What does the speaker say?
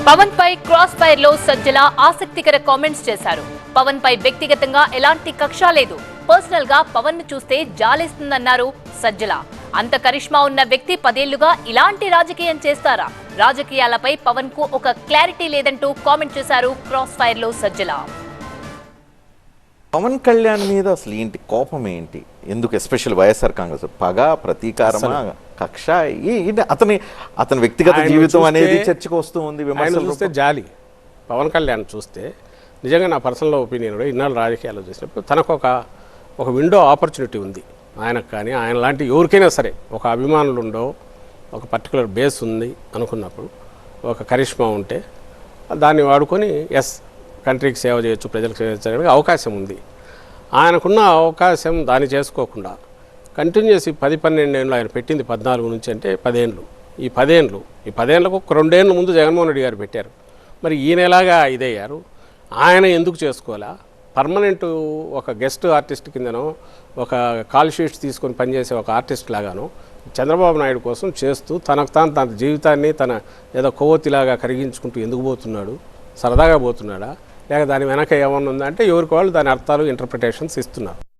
పవన్ పై cross fire లో సజ్జల ఆసక్తికర comments చేశారు. పవన్ పై వ్యక్తిగతంగా ఎలాంటి కక్ష లేదు, పర్సనల్ గా పవన్ ను చూస్తే జాలేస్తుందన్నారు సజ్జల. అంత కరిష్మా ఉన్న వ్యక్తి 10 ఏళ్లుగా ఇలాంటి రాజకీయం చేస్తారా? రాజకీయాలపై పవన్ కు ఒక క్లారిటీ లేదంటూ కామెంట్ చేశారు క్రాస్ ఫైర్ లో సజ్జల. పవన్ కళ్యాణ్ మీద అసలు ఏంటి కోపం ఏంటి? ఎందుకు ఎస్పెషల్ వైఎస్ఆర్ కాంగ్రెస్ పగ, ప్రతీకారమా, కక్ష? అతని వ్యక్తిగత జీవితం అనేది చర్చకు వస్తూ ఉంది. విమర్శలు చూస్తే జాలి. పవన్ కళ్యాణ్ చూస్తే నిజంగా నా పర్సనల్ ఒపీనియన్ కూడా ఇన్నాళ్ళు రాజకీయాలు చూసినప్పుడు తనకు ఒక విండో ఆపర్చునిటీ ఉంది. ఆయనకు కానీ ఆయన లాంటి ఎవరికైనా సరే ఒక అభిమానులు ఉండో, ఒక పర్టికులర్ బేస్ ఉంది అనుకున్నప్పుడు, ఒక కరిష్మా ఉంటే దాన్ని వాడుకొని కంట్రీకి సేవ చేయొచ్చు, ప్రజలకు సేవ చేయడానికి అవకాశం ఉంది. ఆయనకున్న అవకాశం దాన్ని చేసుకోకుండా కంటిన్యూస్ 10-12 ఏళ్ళు ఆయన పెట్టింది 14 నుంచి అంటే 10 ఏళ్ళు. ఈ 10 ఏళ్ళకు ఒక 2 ఏళ్ళ ముందు జగన్మోహన్ రెడ్డి గారు పెట్టారు. మరి ఈయనలాగా ఇదయ్యారు. ఆయన ఎందుకు చేసుకోవాలా? పర్మనెంట్ ఒక గెస్ట్ ఆర్టిస్ట్ కిందనో, ఒక కాల్ షీట్స్ తీసుకొని పనిచేసే ఒక ఆర్టిస్ట్ లాగానో చంద్రబాబు నాయుడు కోసం చేస్తూ తన జీవితాన్ని తన ఏదో కొవ్వొత్తిలాగా కరిగించుకుంటూ ఎందుకు పోతున్నాడు? సరదాగా పోతున్నాడా, లేక దాని వెనక ఏమన్నా ఉందంటే ఎవరికి వాళ్ళు దాని అర్థాలు ఇంటర్ప్రిటేషన్స్ ఇస్తున్నారు.